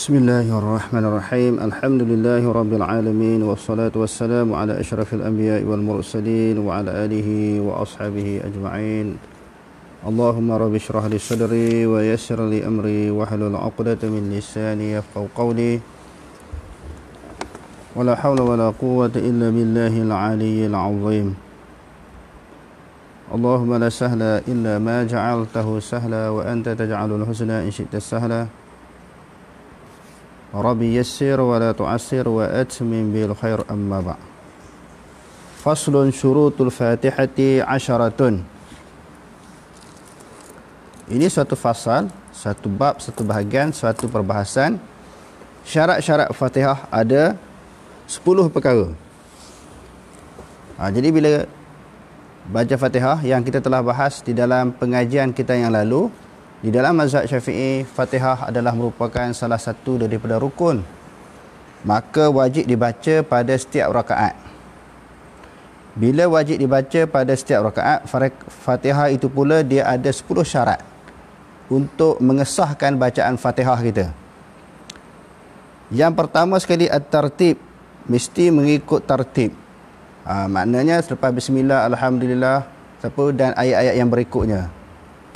Bismillahirrahmanirrahim. Alhamdulillahirabbil alamin wassalatu wassalamu ala asyrafil anbiya'i wal mursalin wa ala alihi wa ashabihi ajma'in. Allahumma rabbi shrah li sadri wa yassir li amri wa hlul 'uqdatam min lisani yafqahu qawli. Wala hawla wala quwwata illa billahil 'aliyyil 'azim. Allahumma la sahla illa ma ja'altahu sahla wa anta taj'alul husna in syi'ta sahla. Rabbi yassir wa la tu'assir wa atmim bil khair amma ba'. Faslun syurutul Fatihati 'asharatun. Ini suatu fasal, satu bab, satu bahagian, suatu perbahasan. Syarat-syarat Fatihah ada 10 perkara. Jadi bila baca Fatihah yang kita telah bahas di dalam pengajian kita yang lalu, di dalam mazhab Syafi'i, Fatihah adalah merupakan salah satu daripada rukun. Maka wajib dibaca pada setiap rakaat. Bila wajib dibaca pada setiap rakaat, Fatihah itu pula dia ada 10 syarat untuk mengesahkan bacaan Fatihah kita. Yang pertama sekali at-tartib, mesti mengikut tartib. Maknanya selepas bismillah, alhamdulillah, dan ayat-ayat yang berikutnya.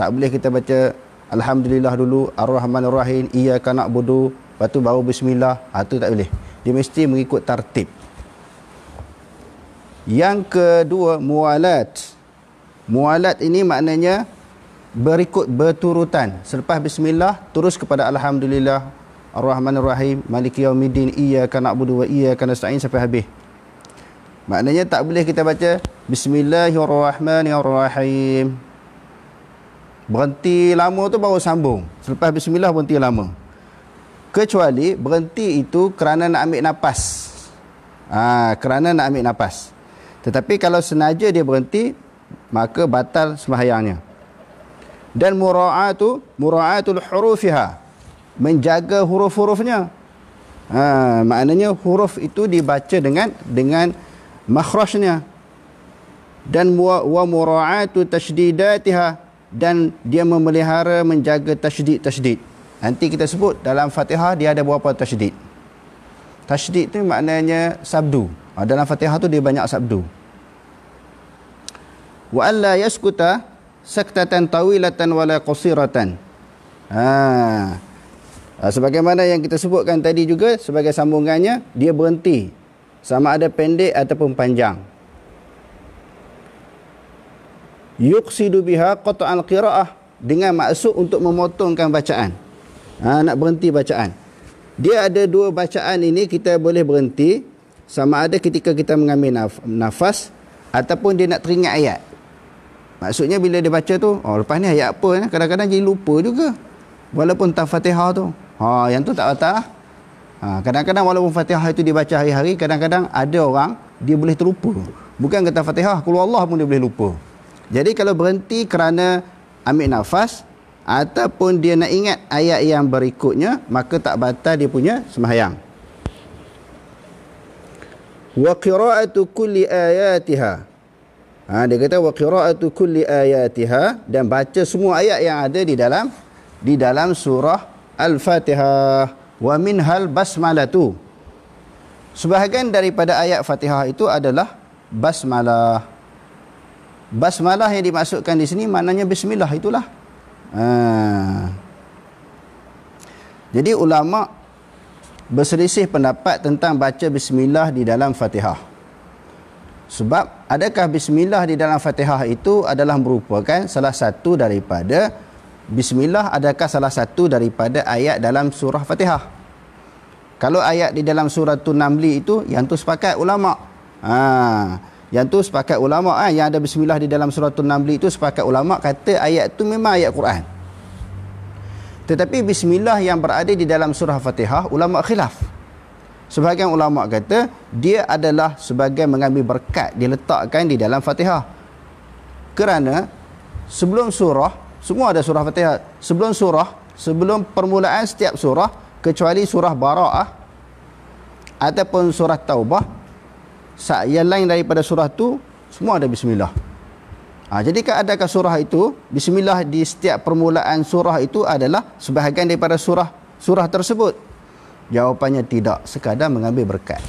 Tak boleh kita baca alhamdulillah dulu, ar-rahmanir-rahim, iyyaka na'budu, lepas tu baru bismillah. Itu tak boleh. Dia mesti mengikut tartib. Yang kedua, muwalat. Muwalat ini maknanya berikut berturutan. Selepas bismillah terus kepada alhamdulillah, ar-rahmanir-rahim, maliki yaumiddin, iyyaka na'budu wa iyyaka nasta'in sampai habis. Maknanya tak boleh kita baca bismillahirrahmanirrahim, berhenti lama tu baru sambung. Selepas bismillah berhenti lama. Kecuali berhenti itu kerana nak ambil nafas. Kerana nak ambil nafas. Tetapi kalau senaja dia berhenti, maka batal sembahyangnya. Dan mura'atul hurufiha, menjaga huruf-hurufnya. Maknanya huruf itu dibaca dengan makhrajnya. Dan wa mura'atu tasydidatiha, dan dia memelihara, menjaga tasydid. Nanti kita sebut dalam Fatihah dia ada berapa tasydid. Tasydid tu maknanya sabdu. Dalam Fatihah tu dia banyak sabdu. Wa alla yaskuta saktatan tawilatan wala qasiratan. Sebagaimana yang kita sebutkan tadi juga sebagai sambungannya, dia berhenti sama ada pendek ataupun panjang. Yuqsidu biha qat'al qira'ah, dengan maksud untuk memotongkan bacaan. Nak berhenti bacaan. Dia ada dua bacaan ini kita boleh berhenti, sama ada ketika kita mengambil nafas ataupun dia nak teringat ayat. Maksudnya bila dia baca tu, lepas ni ayat apa, kadang-kadang jadi lupa juga. Walaupun tak Fatihah tu. Yang tu tak batal. Kadang-kadang walaupun Fatihah itu dibaca hari-hari, kadang-kadang ada orang dia boleh terlupa. Bukan kata Fatihah, qul huwallah pun dia boleh lupa. Jadi kalau berhenti kerana ambil nafas ataupun dia nak ingat ayat yang berikutnya, maka tak batal dia punya sembahyang. Wa qira'atu kulli ayatiha. Dia kata wa qira'atu kulli ayatiha, dan baca semua ayat yang ada di dalam surah Al-Fatihah. Wa minhal basmalatu. Sebahagian daripada ayat Fatihah itu adalah basmalah. Basmalah yang dimaksudkan di sini maknanya bismillah itulah. Jadi ulama berselisih pendapat tentang baca bismillah di dalam Fatihah. Sebab adakah bismillah di dalam Fatihah itu adalah merupakan salah satu daripada bismillah, adakah salah satu daripada ayat dalam surah Fatihah? Kalau ayat di dalam suratul Namli itu, yang tu sepakat ulama. Yang tu sepakat ulama, yang ada bismillah di dalam suratul Namli itu sepakat ulama kata ayat tu memang ayat Quran. Tetapi bismillah yang berada di dalam surah Fatihah, ulama khilaf. Sebahagian ulama kata dia adalah sebagai mengambil berkat, diletakkan di dalam Fatihah. Kerana sebelum surah, semua ada surah Fatihah. Sebelum permulaan setiap surah, kecuali surah Bara'ah ataupun surah Taubah, yang lain daripada surah tu semua ada bismillah. Jadi adakah surah itu, bismillah di setiap permulaan surah itu adalah sebahagian daripada surah tersebut. Jawapannya tidak, sekadar mengambil berkat.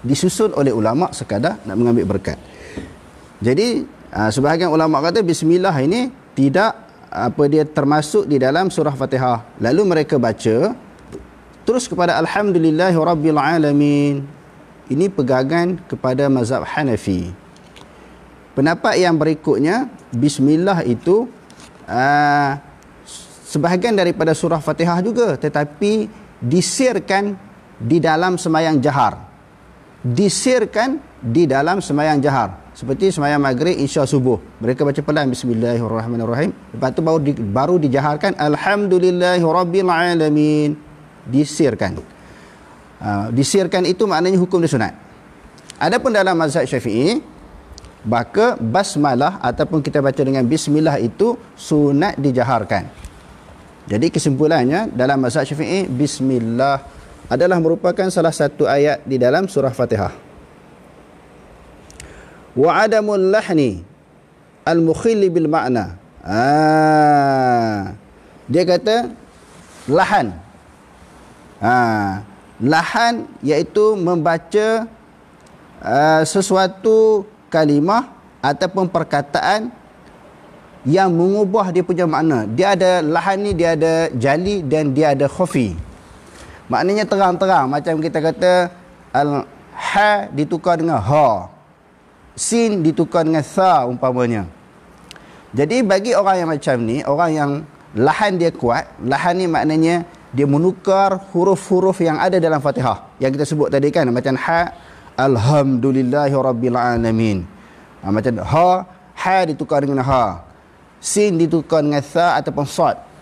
Disusun oleh ulama sekadar nak mengambil berkat. Jadi sebahagian ulama kata bismillah ini tidak dia termasuk di dalam surah Fatihah. Lalu mereka baca terus kepada alhamdulillahi rabbil alamin. Ini pegangan kepada mazhab Hanafi. Pendapat yang berikutnya, bismillah itu sebahagian daripada surah Fatihah juga, tetapi disirkan di dalam sembahyang jahar. Disirkan di dalam sembahyang jahar. Seperti sembahyang maghrib, isya, subuh. Mereka baca pelan bismillahirrahmanirrahim. Lepas tu baru dijaharkan alhamdulillahirabbil alamin. Disirkan. Disirkan itu maknanya hukum dia sunat. Adapun dalam mazhab Syafi'i, maka basmalah ataupun kita baca dengan bismillah itu sunat dijaharkan. Jadi kesimpulannya dalam mazhab Syafi'i, bismillah adalah merupakan salah satu ayat di dalam surah Fatihah. Wa adamul lahni al-mukhilli bil ma'na. Dia kata lahan. Lahan iaitu membaca sesuatu kalimah ataupun perkataan yang mengubah dia punya makna. Dia ada lahan ni, dia ada jali dan dia ada khafi. Maknanya terang-terang, macam kita kata ha ditukar dengan ha, sin ditukar dengan tha umpamanya. Jadi bagi orang yang macam ni, orang yang lahan dia kuat, lahan ni maknanya dia menukar huruf-huruf yang ada dalam Fatihah yang kita sebut tadi kan, macam ha alhamdulillahirabbil alamin. Macam ha ditukar dengan ha, sin ditukar dengan tha ataupun sad.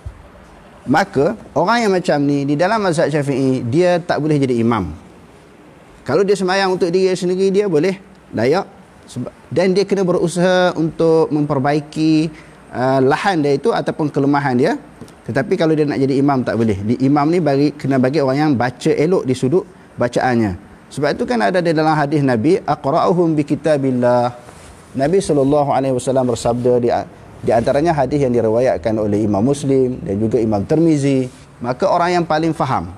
Maka orang yang macam ni di dalam mazhab Syafi'i, dia tak boleh jadi imam. Kalau dia sembahyang untuk diri sendiri, dia boleh layak, dan dia kena berusaha untuk memperbaiki lahan dia itu ataupun kelemahan dia. Tetapi kalau dia nak jadi imam, tak boleh. Imam ni kena bagi orang yang baca elok di sudut bacaannya. Sebab itu kan ada di dalam hadis Nabi, aqra'uhum bi kitabillah. Nabi SAW bersabda di antaranya hadis yang diriwayatkan oleh Imam Muslim dan juga Imam Tirmizi, maka orang yang paling faham.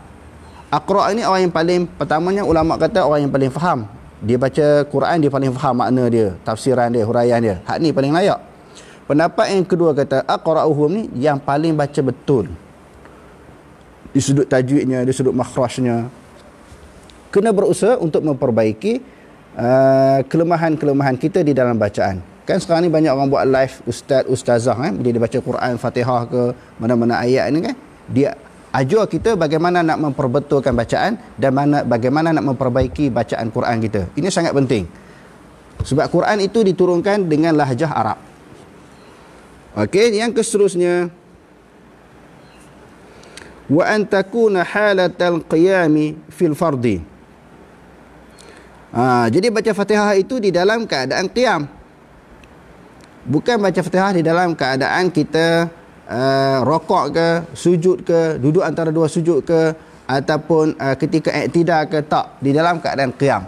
Aqra' ini orang yang paling, pertamanya ulama kata orang yang paling faham. Dia baca Quran, dia paling faham makna dia, tafsiran dia, huraian dia. Hak ni paling layak. Pendapat yang kedua kata aqra'uhum ni yang paling baca betul. Di sudut tajwidnya, di sudut makhrajnya. Kena berusaha untuk memperbaiki kelemahan-kelemahan kita di dalam bacaan. Kan sekarang ni banyak orang buat live ustazah kan, bila dia baca Quran, Fatihah ke mana-mana ayat ni kan, dia ajar kita bagaimana nak memperbetulkan bacaan dan bagaimana nak memperbaiki bacaan Quran kita. Ini sangat penting. Sebab Quran itu diturunkan dengan lahjah Arab. Okey, yang seterusnya, wa an takuna halatal qiyami fil fardi. Jadi baca Fatihah itu di dalam keadaan qiyam. Bukan baca Fatihah di dalam keadaan kita rokok ke, sujud ke, duduk antara dua sujud ke, ataupun ketika iktidal ke, tak. Di dalam keadaan qiyam.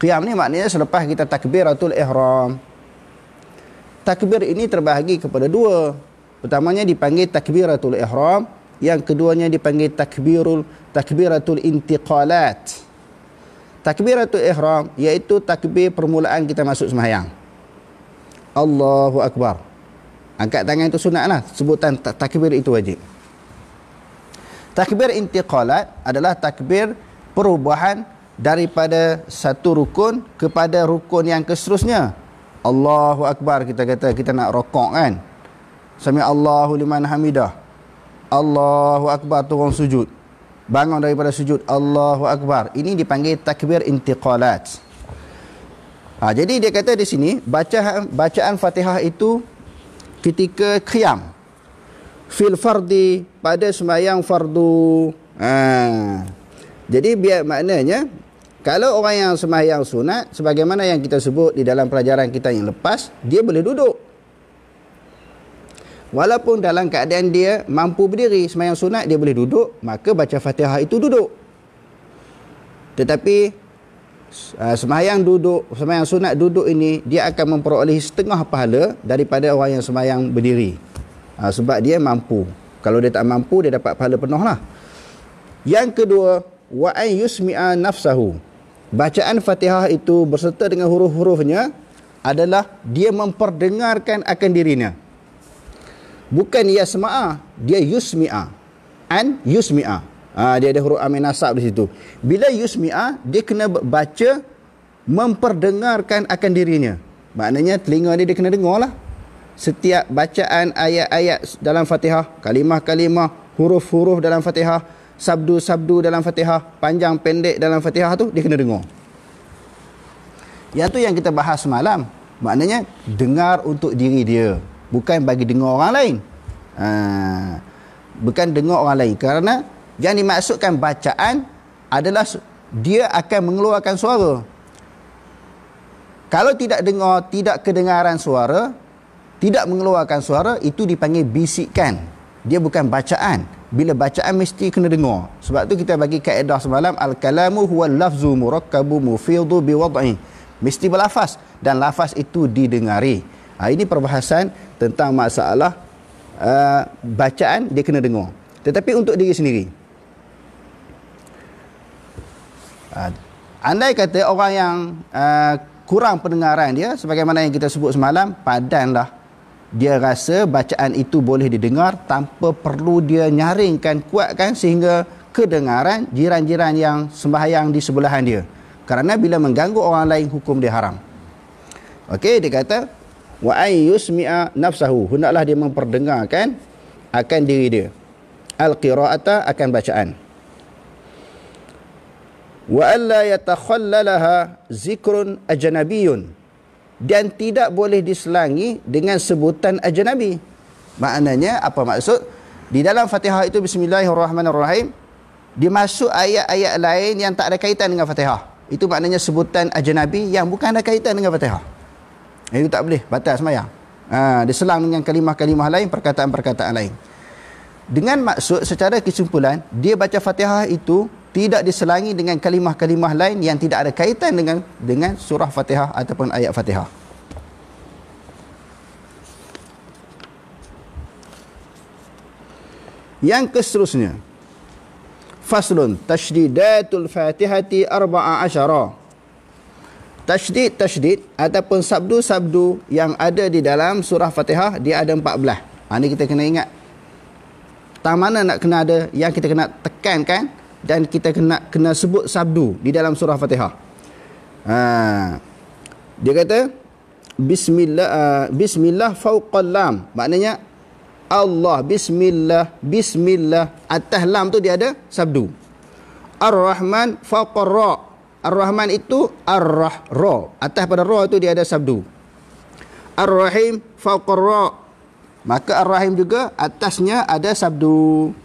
Qiyam ni maknanya selepas kita takbiratul ihram. Takbir ini terbahagi kepada dua. Pertamanya dipanggil takbiratul ihram, yang keduanya dipanggil takbiratul intiqalat. Takbiratul ihram iaitu takbir permulaan kita masuk sembahyang. Allahu Akbar. Angkat tangan itu sunatlah, sebutan takbir itu wajib. Takbir intiqalat adalah takbir perubahan daripada satu rukun kepada rukun yang seterusnya. Allahu Akbar, kita kata kita nak rokok kan, Sami Allahu liman hamidah, Allahu Akbar, turun sujud, bangun daripada sujud, Allahu Akbar. Ini dipanggil takbir intiqalat. Jadi dia kata di sini bacaan Fatihah itu ketika qiyam fil fardi, pada sembahyang fardu. Jadi biar maknanya, kalau orang yang sembahyang sunat, sebagaimana yang kita sebut di dalam pelajaran kita yang lepas, dia boleh duduk. Walaupun dalam keadaan dia mampu berdiri, sembahyang sunat dia boleh duduk, maka baca Fatihah itu duduk. Tetapi sembahyang sunat duduk ini, dia akan memperoleh setengah pahala daripada orang yang sembahyang berdiri. Sebab dia mampu. Kalau dia tak mampu, dia dapat pahala penuh lah. Yang kedua, wa an yusmi'a nafsahu. Bacaan Fatihah itu berserta dengan huruf-hurufnya adalah dia memperdengarkan akan dirinya. Bukan yasma'a, dia yusmi'a. An yusmi'a. Dia ada huruf amin nasab di situ. Bila yusmi'a, dia kena baca memperdengarkan akan dirinya. Maknanya telinga dia kena dengar lah. Setiap bacaan ayat-ayat dalam Fatihah, kalimah-kalimah, huruf-huruf dalam Fatihah, sabdu-sabdu dalam Fatihah, panjang pendek dalam Fatihah tu dia kena dengar. Yang tu yang kita bahas semalam. Maknanya dengar untuk diri dia, bukan bagi dengar orang lain. Bukan dengar orang lain. Kerana yang dimaksudkan bacaan adalah dia akan mengeluarkan suara. Kalau tidak dengar, tidak kedengaran suara, tidak mengeluarkan suara, itu dipanggil bisikan. Dia bukan bacaan. Bila bacaan mesti kena dengar. Sebab tu kita bagi kaedah semalam, al-kalamu huwa lafzu murakkabu mufidu biwad'i. Mesti berlafaz dan lafaz itu didengari. Ini perbahasan tentang masalah bacaan dia kena dengar. Tetapi untuk diri sendiri, andai kata orang yang kurang pendengaran dia, sebagaimana yang kita sebut semalam, padanlah dia rasa bacaan itu boleh didengar tanpa perlu dia nyaringkan, kuatkan sehingga kedengaran jiran-jiran yang sembahyang di sebelahan dia. Kerana bila mengganggu orang lain, hukum dia haram. Okey, dia kata wa ay yusmi'a nafsahu, hendaklah dia memperdengarkan akan diri dia. Al-qira'ata, akan bacaan. Wa alla yatakhallalaha zikrun ajnabiyyun, dan tidak boleh diselangi dengan sebutan ajnabi. Maknanya apa maksud? Di dalam Fatihah itu bismillahirrahmanirrahim, dimasuk ayat-ayat lain yang tak ada kaitan dengan Fatihah. Itu maknanya sebutan ajnabi yang bukan ada kaitan dengan Fatihah. Itu tak boleh, batal sembahyang. Diselang dengan kalimah-kalimah lain, perkataan-perkataan lain. Dengan maksud, secara kesimpulan, dia baca Fatihah itu tidak diselangi dengan kalimah-kalimah lain yang tidak ada kaitan dengan surah Fatihah ataupun ayat Fatihah. Yang keseterusnya, faslun tashdidatul fatihati 14. Tasydid ataupun sabdu-sabdu yang ada di dalam surah Fatihah, dia ada 14. Ini kita kena ingat. Tang mana nak kena ada yang kita kena tekankan dan kita kena sebut sabdu di dalam surah Fatihah. Dia kata bismillah fauqal lam. Maknanya Allah, bismillah, atas lam tu dia ada sabdu. Ar-Rahman fauqar ra. Ar-Rahman itu ar-rah, ra. Atas pada ra tu dia ada sabdu. Ar-Rahim fauqar ra. Maka Ar-Rahim juga atasnya ada sabdu.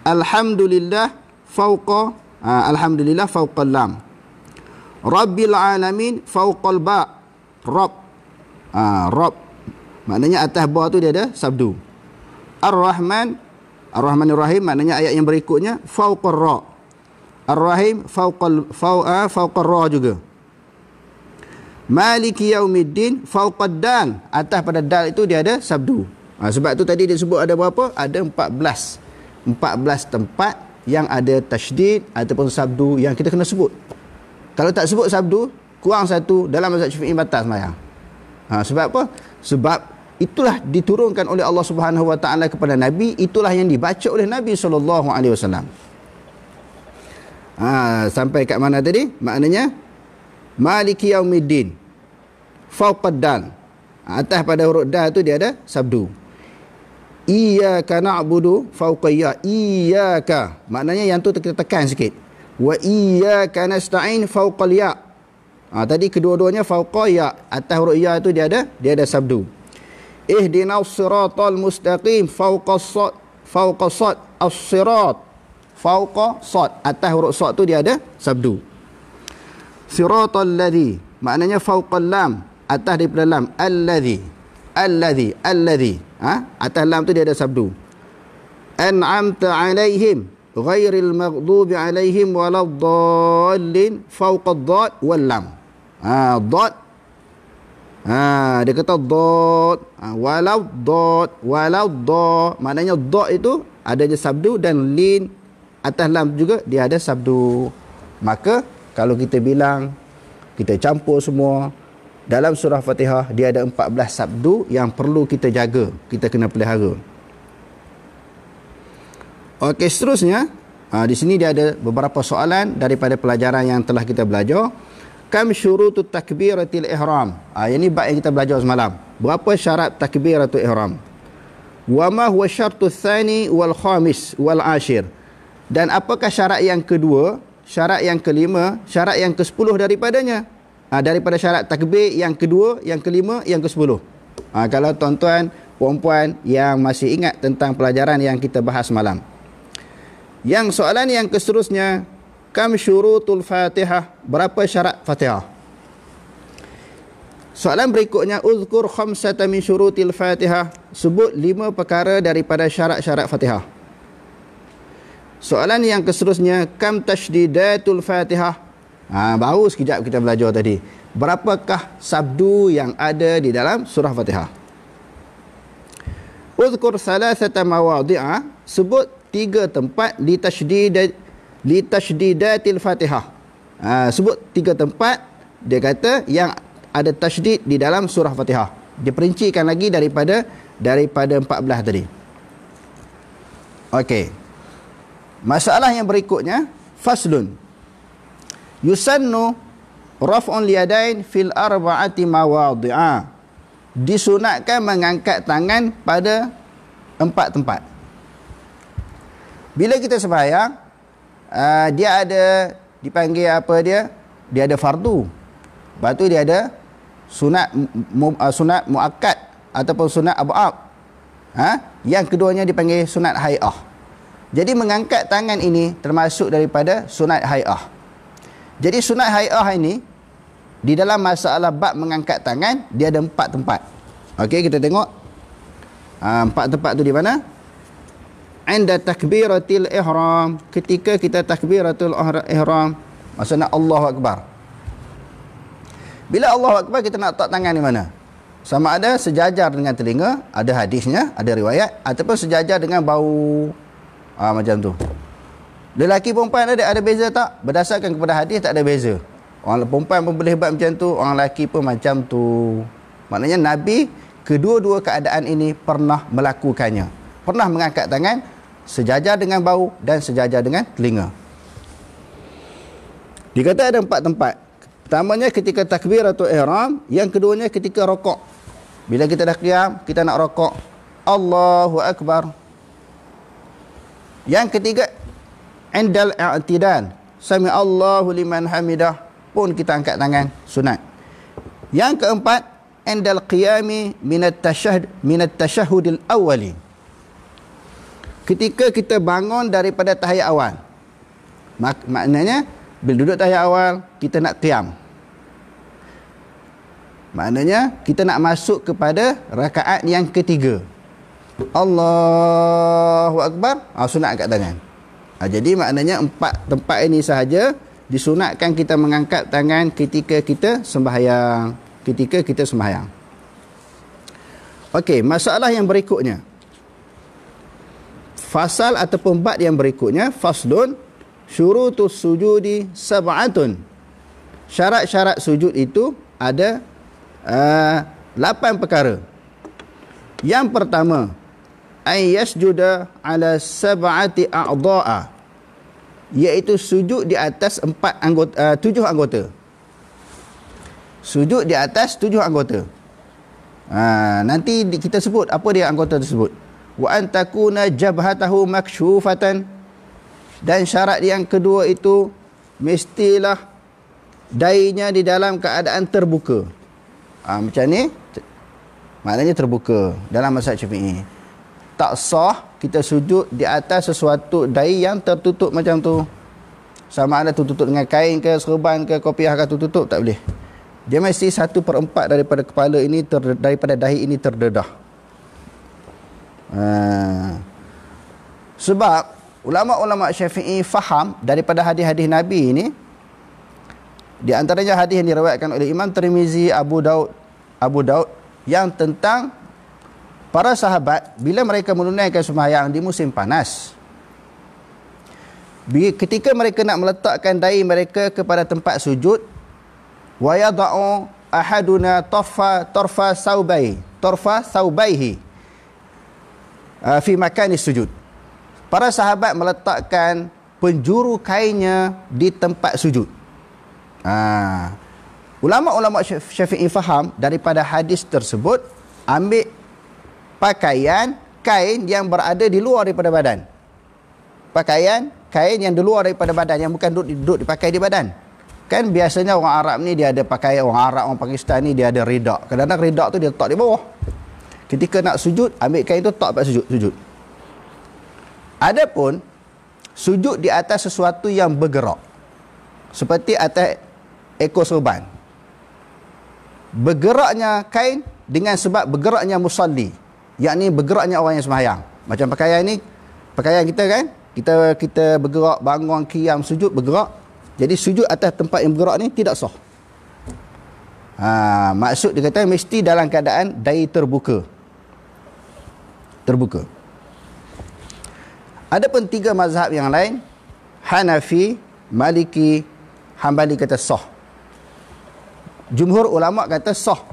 Alhamdulillah fauqa, alhamdulillah fauqal lam. Rabbil alamin fauqal ba. Rabb. Rabb. Maknanya atas ba tu dia ada sabdu. Ar-Rahman, Ar-Rahmanir Rahim, maknanya ayat yang berikutnya fauqar ra. Ar-Rahim fauqar ra juga. Maliki yaumiddin fauqad dal. Atas pada dal itu dia ada sabdu. Sebab tu tadi dia sebut ada berapa? Ada 14 tempat yang ada tasydid ataupun sabdu yang kita kena sebut. Kalau tak sebut sabdu, kurang satu, dalam mazhab Syafi'i batal sembahyang. Sebab apa? Sebab itulah diturunkan oleh Allah Subhanahu Wa Taala kepada Nabi, itulah yang dibaca oleh Nabi sallallahu alaihi wasallam. Sampai kat mana tadi? Maknanya Maliki yaumiddin fauqad dal. Atas pada huruf dal tu dia ada sabdu. Iyyaka na'budu fauqa ya. Iyyaka, maknanya yang tu kita tekan sikit. Wa iyyaka nasta'in fauqal ya. Tadi kedua-duanya fauqa ya. Atas huruf ya tu dia ada sabdu. Ihdinas siratal mustaqim fauqas sad. Fauqas sad as-sirat. Fauqa sad. Atas huruf sad tu dia ada sabdu. Siratal ladzi, maknanya fauqal lam, atas daripada lam. Alladzi. Atas lam tu dia ada sabdu. An'amta alaihim ghairil maghdubi alaihim waladdallin fauqad dad wal lam. Dad. Dia kata dad, walau dad, maknanya dad itu ada je sabdu dan lin atas lam juga dia ada sabdu. Maka kalau kita bilang, kita campur semua, dalam surah Fatihah dia ada 14 sabdu yang perlu kita jaga, kita kena pelihara. Okey, seterusnya di sini dia ada beberapa soalan daripada pelajaran yang telah kita belajar. Kam syurutut takbiratil ihram. Yang ni bab yang kita belajar semalam. Berapa syarat takbiratul ihram? Wa ma huwa syartus tsani wal khamis wal ashir. Dan apakah syarat yang kedua, syarat yang kelima, syarat yang ke-10 daripadanya? Daripada syarat takbir yang kedua, yang kelima, yang ke-10. Kalau tuan-tuan, puan-puan yang masih ingat tentang pelajaran yang kita bahas malam. Yang soalan yang seterusnya, kam syurutul Fatihah, berapa syarat Fatihah? Soalan berikutnya, uzkur khamsata min syurutil Fatihah, sebut 5 perkara daripada syarat-syarat Fatihah. Soalan yang seterusnya, kam tashdidatul Fatihah, baru sekejap kita belajar tadi. Berapakah sabdu yang ada di dalam surah Fatihah? Uzkur salasata mawadhi'a, sebut 3 tempat litashdidatil Fatihah. Sebut 3 tempat dia kata yang ada tasydid di dalam surah Fatihah. Dia perincikan lagi daripada 14 tadi. Okey. Masalah yang berikutnya, faslun. Yusannu raf'un liyadain fil arba'ati mawadhi'a. Disunatkan mengangkat tangan pada 4 tempat. Bila kita sembahyang, dia ada dipanggil apa dia? Dia ada fardu. Lepas tu dia ada sunat muakkad ataupun sunat ab'ad. Yang keduanya dipanggil sunat hai'ah. Jadi mengangkat tangan ini termasuk daripada sunat hai'ah. Jadi sunat hai'ah ini di dalam masalah bab mengangkat tangan dia ada 4 tempat. Okey, kita tengok 4 tempat tu di mana? Inda takbiratil ihram, ketika kita takbiratul ihram, maksudnya Allahu Akbar. Bila Allahu Akbar kita nak letak tangan di mana? Sama ada sejajar dengan telinga, ada hadisnya, ada riwayat, ataupun sejajar dengan bau. Macam tu. Lelaki perempuan ada beza tak? Berdasarkan kepada hadis tak ada beza. Orang perempuan pun boleh buat macam tu, orang lelaki pun macam tu. Maknanya Nabi kedua-dua keadaan ini pernah melakukannya. Pernah mengangkat tangan sejajar dengan bau dan sejajar dengan telinga. Dikata ada 4 tempat. Pertamanya ketika takbiratul ihram, yang keduanya ketika rokok. Bila kita dah qiyam, kita nak rokok, Allahu Akbar. Yang ketiga, indal i'tidal, sami Allahu liman hamidah, pun kita angkat tangan, sunat. Yang keempat, indal qiyami minat tashahhudil awwali, ketika kita bangun daripada tahiyat awal. Maknanya bila duduk tahiyat awal, kita nak qiyam. Maknanya kita nak masuk kepada rakaat yang ketiga. Allahu Akbar, sunat angkat tangan. Jadi maknanya 4 tempat ini sahaja disunatkan kita mengangkat tangan ketika kita sembahyang. Okey, masalah yang berikutnya. Fasal ataupun bab yang berikutnya, faslun syurutus sujudi sab'atun. Syarat-syarat sujud itu ada 8 perkara. Yang pertama, ay yasjuda ala sab'ati a'dha'a, iaitu sujud di atas 7 anggota. Sujud di atas 7 anggota. Nanti kita sebut apa dia anggota tersebut. Wa an takuna jabhatahu makshufatan, dan syarat yang kedua itu mestilah dainya di dalam keadaan terbuka. Macam ni maknanya terbuka dalam mazhab Syafi'i. Tak sah kita sujud di atas sesuatu dai yang tertutup macam tu. Sama ada tertutup dengan kain ke, serban ke, kopiah ke, tertutup, tak boleh. Dia mesti 1/4 daripada kepala ini daripada dahi ini terdedah. Sebab ulama-ulama Syafi'i faham daripada hadis-hadis Nabi ini, di antaranya hadis yang diriwayatkan oleh Imam Tirmizi, Abu Daud yang tentang para sahabat bila mereka menunaikan sembahyang di musim panas, Ketika mereka nak meletakkan dahi mereka kepada tempat sujud, wa yada'u ahaduna tarfa saubaihi fi makani sujud. Para sahabat meletakkan penjuru kainnya di tempat sujud. Ulama-ulama Syafi'i faham daripada hadis tersebut, ambil pakaian kain yang berada di luar daripada badan. Pakaian kain yang di luar daripada badan, yang bukan duduk dipakai di badan. Kan biasanya orang Arab ni dia ada pakaian, orang Arab, orang Pakistan ni dia ada ridak. Kadang-kadang ridak tu dia letak di bawah. Ketika nak sujud, ambil kain tu letak pada sujud. Adapun sujud di atas sesuatu yang bergerak, seperti atas ekor serban. Bergeraknya kain dengan sebab bergeraknya musalli, yakni bergeraknya orang yang sembahyang. Macam pakaian ni, pakaian kita kan, kita bergerak, bangun, qiyam, sujud, bergerak. Jadi sujud atas tempat yang bergerak ni tidak sah. Maksud dia kata mesti dalam keadaan dahi terbuka. Adapun 3 mazhab yang lain, Hanafi, Maliki, Hambali kata sah. Jumhur ulama kata sah.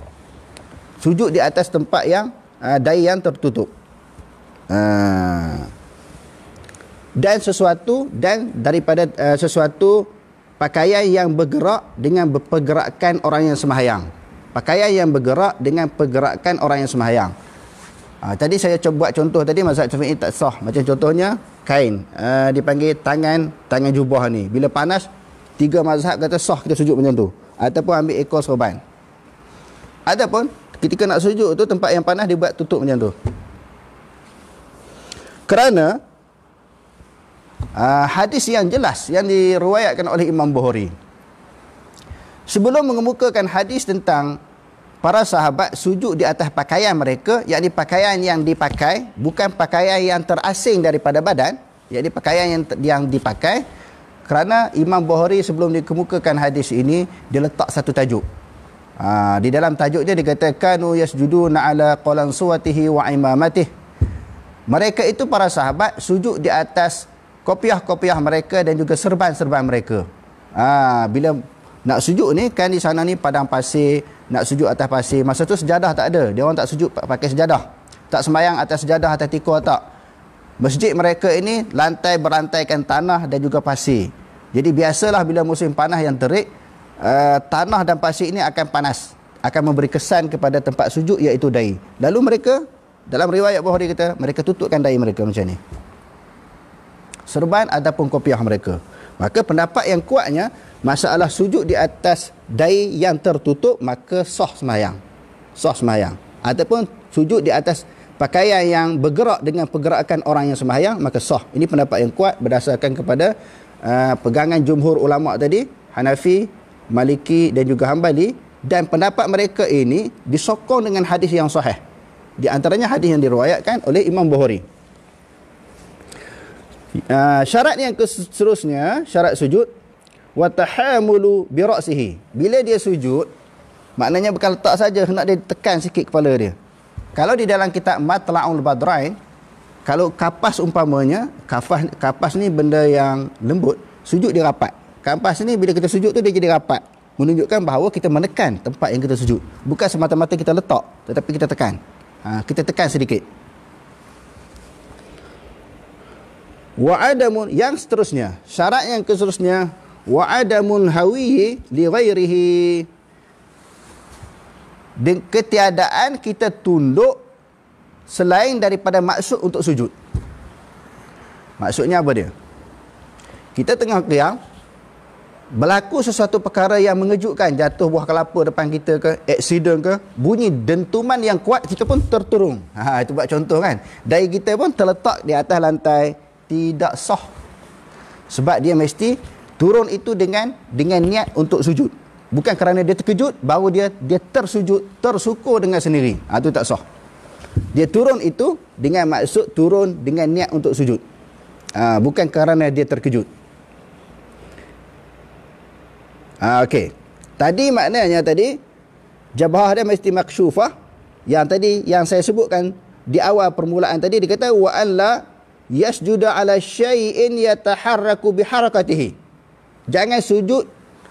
Sujud di atas tempat yang dahi yang tertutup. Dan daripada sesuatu pakaian yang bergerak dengan pergerakan orang yang sembahyang. Pakaian yang bergerak dengan pergerakan orang yang sembahyang. Tadi saya coba buat contoh tadi, mazhab Syafi'i tak sah. Macam contohnya kain, dipanggil tangan jubah ni. Bila panas, 3 mazhab kata sah kita sujud macam tu. Ataupun ambil ekor serban. Ataupun ketika nak sujud tu, tempat yang panas dibuat tutup macam tu. Kerana hadis yang jelas yang diriwayatkan oleh Imam Bukhari. Sebelum mengemukakan hadis tentang para sahabat sujud di atas pakaian mereka, yakni pakaian yang dipakai, bukan pakaian yang terasing daripada badan, yakni pakaian yang dipakai. Kerana Imam Bukhari sebelum dikemukakan hadis ini, dia letak satu tajuk. Di dalam tajuknya dia kata kanu yasjuduna ala qalansuwatihi wa imamatih. Mereka itu para sahabat sujud di atas kopiah-kopiah mereka dan juga serban-serban mereka. Bila nak sujud ni kan, di sana ni padang pasir, nak sujud atas pasir. Masa tu sejadah tak ada. Dia orang tak sujud pakai sejadah. Tak sembahyang atas sejadah, atas tikar tak. Masjid mereka ini lantai berantaikan tanah dan juga pasir. Jadi biasalah bila musim panas yang terik, tanah dan pasir ini akan panas, akan memberi kesan kepada tempat sujud, iaitu dahi. Lalu mereka, dalam riwayat Bukhari kata, mereka tutupkan dahi mereka macam ni, serban ataupun kopiah mereka. Maka pendapat yang kuatnya, masalah sujud di atas dahi yang tertutup, maka sah sembahyang. Sah sembahyang. Ataupun sujud di atas pakaian yang bergerak dengan pergerakan orang yang sembahyang, maka sah. Ini pendapat yang kuat berdasarkan kepada pegangan jumhur ulama tadi, Hanafi, Maliki dan juga Hambali. Dan pendapat mereka ini disokong dengan hadis yang sahih. Di antaranya hadis yang diriwayatkan oleh Imam Bukhari. Syarat yang seterusnya, syarat sujud, wa tahamulu bi ra'sihi. Bila dia sujud, maknanya bukan letak saja, hendak dia tekan sikit kepala dia. Kalau di dalam kitab Matla'ul Badrain, kalau kapas umpamanya, kapas ni benda yang lembut, sujud dia rapat. Kapas ni bila kita sujud tu dia jadi rapat, menunjukkan bahawa kita menekan tempat yang kita sujud. Bukan semata-mata kita letak, tetapi kita tekan. Kita tekan sedikit. Wa adamun, yang seterusnya, syarat yang seterusnya, wa adamun hawiyi li ghairihi. Ketiadaan kita tunduk selain daripada maksud untuk sujud. Maksudnya apa dia? Kita tengah qiyam, berlaku sesuatu perkara yang mengejutkan, jatuh buah kelapa depan kita ke, aksiden ke, bunyi dentuman yang kuat, kita pun terturung. Itu buat contoh kan. Dahi kita pun terletak di atas lantai, tidak sah. Sebab dia mesti turun itu dengan niat untuk sujud. Bukan kerana dia terkejut baru dia tersujud, tersukur dengan sendiri. Itu tak sah. Dia turun itu dengan maksud turun dengan niat untuk sujud. Bukan kerana dia terkejut. Okey. Tadi maknanya jabhah dia mesti maksyufah. Yang tadi yang saya sebutkan di awal permulaan tadi, dia kata wa an la yasjuda ala syai'in yataharraku biharakatihi. Jangan sujud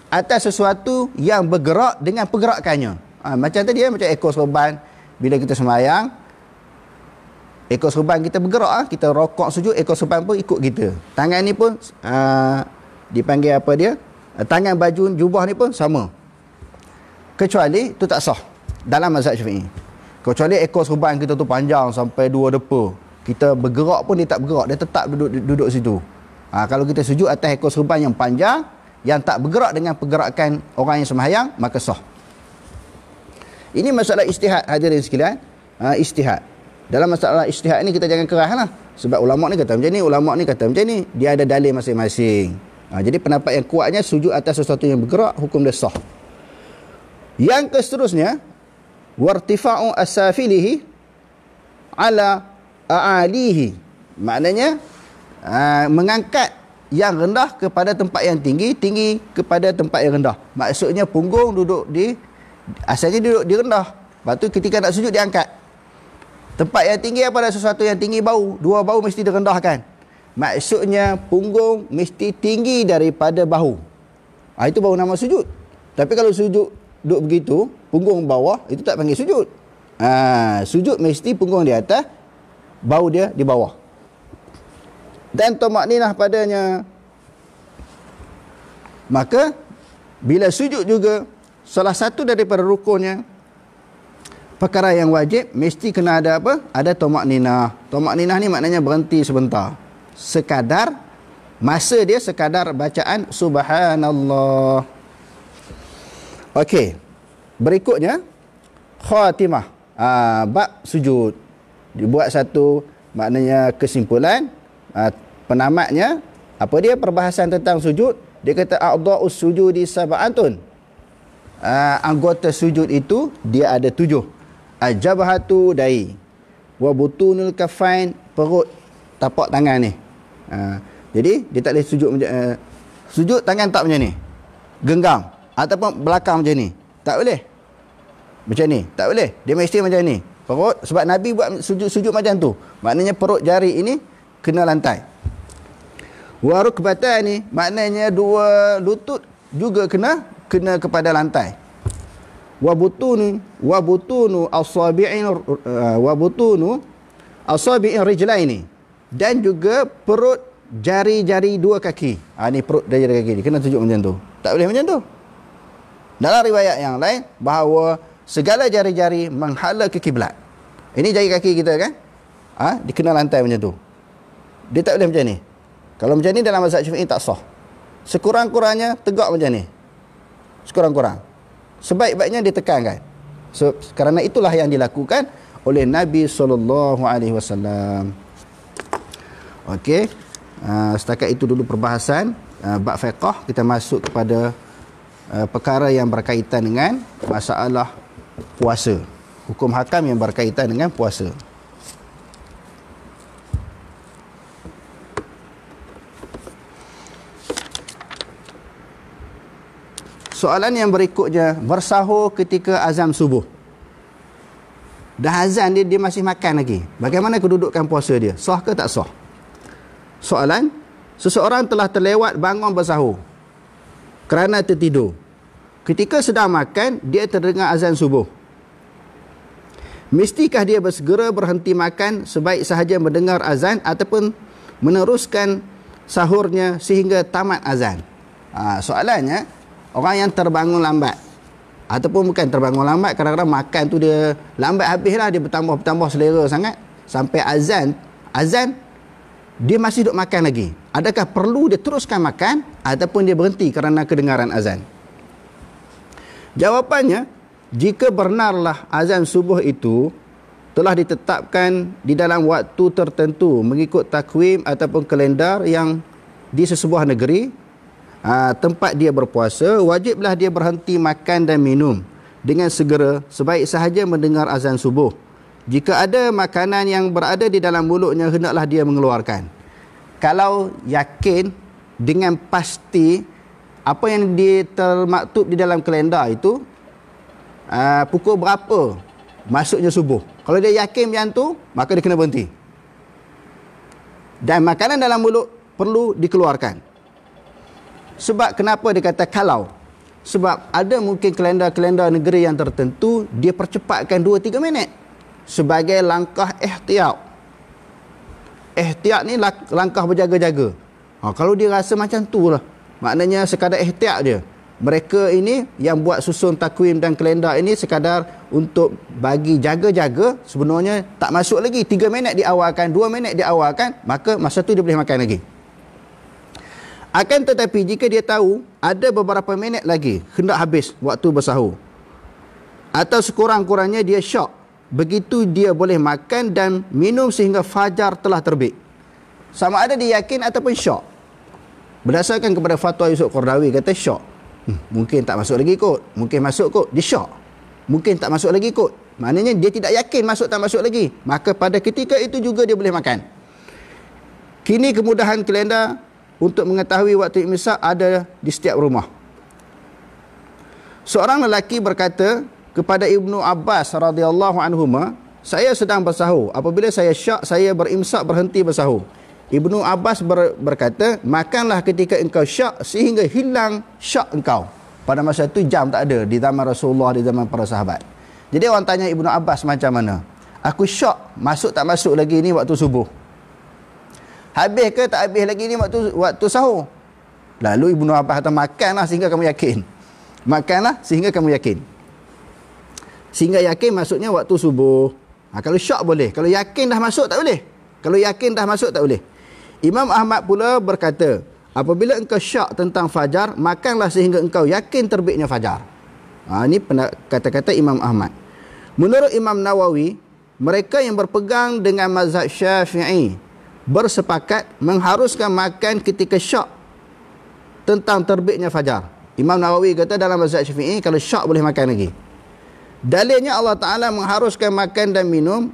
atas sesuatu yang bergerak dengan pergerakannya. Macam tadi macam ekor serban. Bila kita sembahyang, ekor serban kita bergerak, kita rokok sujud, ekor serban pun ikut kita. Tangan ni pun dipanggil apa dia? Tangan baju jubah ni pun sama. Kecuali tu tak sah dalam mazhab Syafi'i. Kecuali ekor serban kita tu panjang sampai 2 depa. Kita bergerak pun dia tak bergerak, dia tetap duduk situ. Kalau kita sujud atas ekor serban yang panjang, yang tak bergerak dengan pergerakan orang yang sembahyang, maka sah. Ini masalah ijtihad, hadirin sekalian. Ijtihad. Dalam masalah ijtihad ni kita jangan keraslah. Sebab ulama ni kata macam ni, ulama ni kata macam ni. Dia ada dalil masing-masing. Jadi pendapat yang kuatnya sujud atas sesuatu yang bergerak, hukum dia sah. Yang seterusnya, wartifa'u asafilihi ala a'alihi. Maknanya mengangkat yang rendah kepada tempat yang tinggi, tinggi kepada tempat yang rendah. Maksudnya punggung duduk asalnya duduk di rendah. Lepas tu ketika nak sujud diangkat. Tempat yang tinggi apa, ada sesuatu yang tinggi bau, 2 bau mesti direndahkan. Maksudnya punggung mesti tinggi daripada bahu. Itu baru nama sujud. Tapi kalau sujud duduk begitu, punggung bawah, itu tak panggil sujud. Sujud mesti punggung di atas, bau dia di bawah. Dan tumakninah padanya. Maka bila sujud juga, salah satu daripada rukunnya, perkara yang wajib mesti kena ada apa? Ada tumakninah. Tumakninah ni maknanya berhenti sebentar. Sekadar masa dia sekadar bacaan subhanallah. Okey. Berikutnya khatimah. Bab sujud. Dibuat satu maknanya kesimpulan, penamatnya apa dia perbahasan tentang sujud. Dia kata a'dha'us sujudi sab'atun. Anggota sujud itu dia ada 7. Al-jabhatu dahi, wa butunul kafain, perut tapak tangan ni. Jadi dia tak boleh sujud sujud tangan tak macam ni, genggam, ataupun belakang macam ni, tak boleh. Macam ni tak boleh, dia mesti macam ni perut. Sebab Nabi buat sujud macam tu, maknanya perut jari ini kena lantai. Wa rukbatani, maknanya 2 lutut juga kena kepada lantai. Wa butunu asabi'in rijlaini, dan juga perut jari-jari 2 kaki. Ni perut jari kaki ni kena tunjuk macam tu. Tak boleh macam tu. Dalam riwayat yang lain bahawa segala jari-jari menghala ke kiblat. Ini jari kaki kita kan? Dikena lantai macam tu. Dia tak boleh macam ni. Kalau macam ni dalam mazhab Syafi'i tak sah. Sekurang-kurangnya tegak macam ni. Sekurang-kurang. Sebaik-baiknya ditekankan. Kerana itulah yang dilakukan oleh Nabi SAW. Okey. Setakat itu dulu perbahasan bab fiqh. Kita masuk kepada perkara yang berkaitan dengan masalah puasa. Hukum hakam yang berkaitan dengan puasa. Soalan yang berikutnya, bersahur ketika azan subuh. Dah azan dia masih makan lagi. Bagaimana kedudukan puasa dia? Sah ke tak sah? Soalan, seseorang telah terlewat bangun bersahur kerana tertidur. Ketika sedang makan, dia terdengar azan subuh. Mestikah dia bersegera berhenti makan sebaik sahaja mendengar azan, ataupun meneruskan sahurnya sehingga tamat azan? Soalannya, orang yang terbangun lambat, ataupun bukan terbangun lambat, kadang-kadang makan tu dia lambat habislah, dia bertambah selera sangat sampai azan dia masih duk makan lagi. Adakah perlu dia teruskan makan ataupun dia berhenti kerana kedengaran azan? Jawapannya, jika benarlah azan subuh itu telah ditetapkan di dalam waktu tertentu mengikut takwim ataupun kalendar yang di sesebuah negeri, tempat dia berpuasa, wajiblah dia berhenti makan dan minum dengan segera sebaik sahaja mendengar azan subuh. Jika ada makanan yang berada di dalam mulutnya, hendaklah dia mengeluarkan. Kalau yakin dengan pasti apa yang termaktub di dalam kalendar itu, pukul berapa masuknya subuh, kalau dia yakin macam tu, maka dia kena berhenti. Dan makanan dalam mulut perlu dikeluarkan. Sebab kenapa dia kata kalau? Sebab ada mungkin kalender-kalender negeri yang tertentu dia percepatkan 2-3 minit sebagai langkah ihtiyat. Ihtiyat ni langkah berjaga-jaga. Kalau dia rasa macam tu lah, maknanya sekadar ihtiyat dia. Mereka ini yang buat susun takwim dan kalender ini sekadar untuk bagi jaga-jaga, sebenarnya tak masuk lagi 3 minit diawalkan, 2 minit diawalkan, maka masa tu dia boleh makan lagi. Akan tetapi jika dia tahu ada beberapa minit lagi hendak habis waktu bersahur, atau sekurang-kurangnya dia syok, begitu dia boleh makan dan minum sehingga fajar telah terbit. Sama ada dia yakin ataupun syok. Berdasarkan kepada fatwa Yusuf Qaradawi, kata syok. Mungkin tak masuk lagi kot, mungkin masuk kot, dia syok. Mungkin tak masuk lagi kot, maknanya dia tidak yakin masuk tak masuk lagi. Maka pada ketika itu juga dia boleh makan. Kini kemudahan kalender untuk mengetahui waktu imsak ada di setiap rumah. Seorang lelaki berkata kepada Ibnu Abbas radhiyallahu anhuma, saya sedang bersahur. Apabila saya syak, saya berimsak berhenti bersahur. Ibnu Abbas berkata, makanlah ketika engkau syak sehingga hilang syak engkau. Pada masa itu jam tak ada di zaman Rasulullah, di zaman para sahabat. Jadi orang tanya Ibnu Abbas macam mana? Aku syak, masuk tak masuk lagi ni waktu subuh? Habis ke tak habis lagi ni waktu sahur? Lalu Ibnu Abbas kata, makanlah sehingga kamu yakin. Makanlah sehingga kamu yakin. Sehingga yakin maksudnya waktu subuh. Kalau syak boleh. Kalau yakin dah masuk tak boleh. Kalau yakin dah masuk tak boleh. Imam Ahmad pula berkata, apabila engkau syak tentang fajar, makanlah sehingga engkau yakin terbitnya fajar. Ini kata-kata Imam Ahmad. Menurut Imam Nawawi, mereka yang berpegang dengan mazhab Syafi'i bersepakat mengharuskan makan ketika syak tentang terbitnya fajar. Imam Nawawi kata dalam mazhab Syafi'i, kalau syak boleh makan lagi. Dalilnya Allah Ta'ala mengharuskan makan dan minum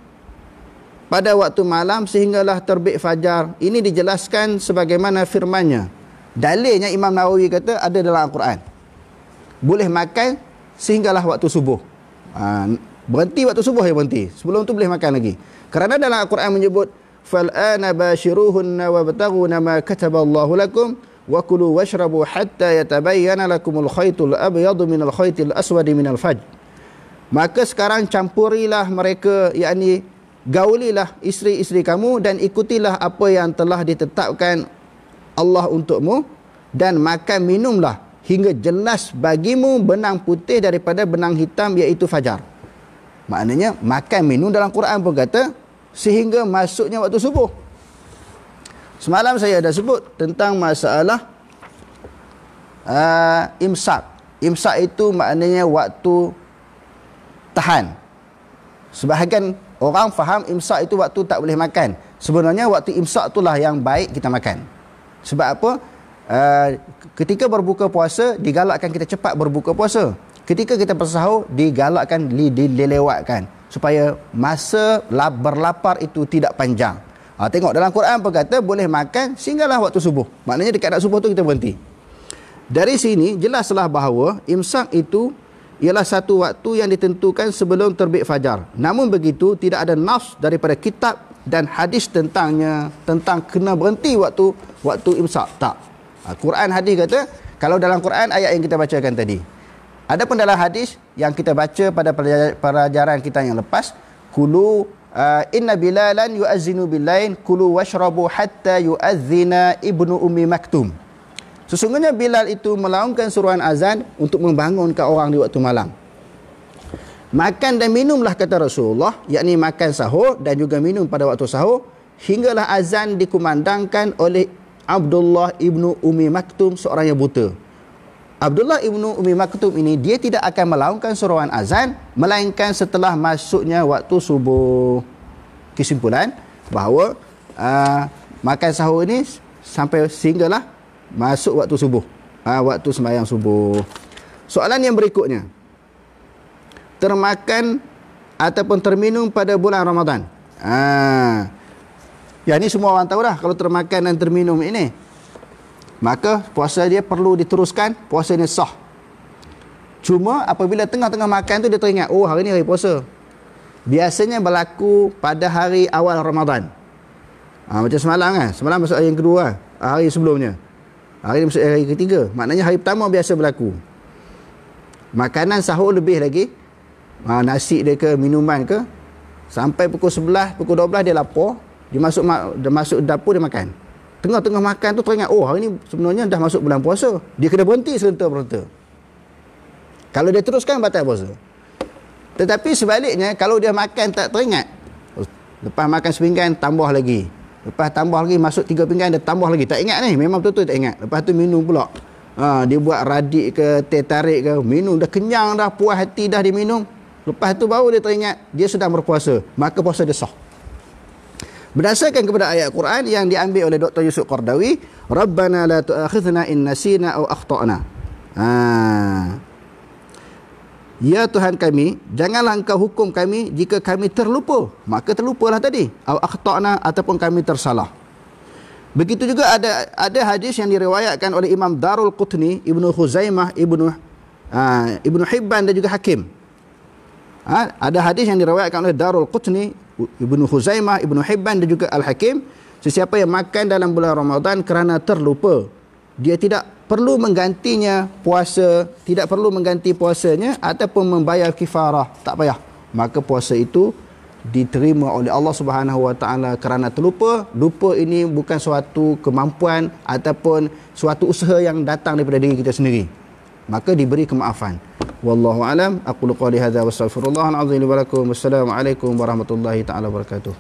pada waktu malam sehinggalah terbit fajar. Ini dijelaskan sebagaimana firman-Nya. Dalilnya Imam Nawawi kata ada dalam Al-Quran. Boleh makan sehinggalah waktu subuh. Berhenti waktu subuh ya berhenti. Sebelum tu boleh makan lagi. Kerana dalam Al-Quran menyebut fal'ana bashiruhunna wabtaghuna ma kataballahu lakum wa kulu washrabu hatta yatabayyana lakumul khaytul abyadu minal khaytil aswadi minal fajr. Maka sekarang campurilah mereka, yakni gaulilah isteri-isteri kamu dan ikutilah apa yang telah ditetapkan Allah untukmu, dan makan minumlah hingga jelas bagimu benang putih daripada benang hitam, iaitu fajar. Maknanya makan minum dalam Quran pun kata sehingga masuknya waktu subuh. Semalam saya dah sebut tentang masalah imsak. Imsak itu maknanya waktu tahan. Sebahagian orang faham imsak itu waktu tak boleh makan. Sebenarnya waktu imsak itulah yang baik kita makan. Sebab apa? Ketika berbuka puasa, digalakkan kita cepat berbuka puasa. Ketika kita bersahur, digalakkan dilewatkan supaya masa berlapar itu tidak panjang. Tengok dalam Quran apa kata, boleh makan sehinggalah waktu subuh. Maknanya dekat nak subuh tu kita berhenti. Dari sini jelaslah bahawa imsak itu ialah satu waktu yang ditentukan sebelum terbit fajar. Namun begitu, tidak ada nafs daripada kitab dan hadis tentangnya, tentang kena berhenti waktu imsak. Tak. Quran hadis kata, kalau dalam Quran ayat yang kita bacakan tadi. Adapun dalam hadis yang kita baca pada pelajaran kita yang lepas, kulu inna bilalan yu'azzinu billain kulu washrabu hatta yu'azzina ibnu ummi maktum. Sesungguhnya Bilal itu melaungkan seruan azan untuk membangunkan orang di waktu malam. Makan dan minumlah, kata Rasulullah, yakni makan sahur dan juga minum pada waktu sahur, hinggalah azan dikumandangkan oleh Abdullah ibnu Ummi Maktum, seorang yang buta. Abdullah ibnu Ummi Maktum ini, dia tidak akan melaungkan seruan azan melainkan setelah masuknya waktu subuh. Kesimpulan bahawa makan sahur ini sampai sehinggalah masuk waktu subuh, waktu sembahyang subuh. Soalan yang berikutnya, termakan ataupun terminum pada bulan Ramadan. Ya, ini semua orang tahu dah. Kalau termakan dan terminum ini, maka puasa dia perlu diteruskan, puasa ini sah. Cuma apabila tengah-tengah makan tu dia teringat, oh hari ni hari puasa. Biasanya berlaku pada hari awal Ramadan. Macam semalam kan, semalam masuk hari yang kedua, hari sebelumnya, hari ni masuk hari ketiga, maknanya hari pertama biasa berlaku. Makanan sahur lebih lagi, nasi dia ke, minuman ke, sampai pukul 11, pukul 12 dia lapar, dia masuk dapur, dia makan. Tengah-tengah makan tu teringat, oh hari ni sebenarnya dah masuk bulan puasa, dia kena berhenti serentak-merenta. Kalau dia teruskan, batal puasa. Tetapi sebaliknya, kalau dia makan tak teringat, lepas makan sepinggan tambah lagi, lepas tambah lagi masuk 3 pinggan, dia tambah lagi, tak ingat ni, memang betul-betul tak ingat. Lepas tu minum pula, dia buat radik ke, teh tarik ke, minum, dah kenyang dah, puas hati dah dia minum, lepas tu baru dia teringat dia sedang berpuasa, maka puasa dia sah. Berdasarkan kepada ayat Quran yang diambil oleh Dr. Yusuf Qardawi, Rabbana la tu'akhidhna in nasina aw akhtana. Ya Tuhan kami, janganlah engkau hukum kami jika kami terlupa. Maka terlupalah tadi. Aw akhtana, ataupun kami tersalah. Begitu juga ada hadis yang diriwayatkan oleh Imam Darul Qutni, Ibnu Khuzaimah, Ibnu Hibban dan juga Hakim. Ada hadis yang diriwayatkan oleh Darul Qutni, Ibnu Khuzaimah, Ibnu Hibban dan juga Al-Hakim. Sesiapa yang makan dalam bulan Ramadan kerana terlupa, dia tidak perlu menggantinya puasa, tidak perlu mengganti puasanya ataupun membayar kifarah, tak payah. Maka puasa itu diterima oleh Allah Subhanahu Wa Taala kerana terlupa. Lupa ini bukan suatu kemampuan ataupun suatu usaha yang datang daripada diri kita sendiri, maka diberi kemaafan. Wallahu alam. Aqulu qali hadza wa astaghfirullahal azim li wa lakum. Wassalamu alaikum warahmatullahi taala wabarakatuh.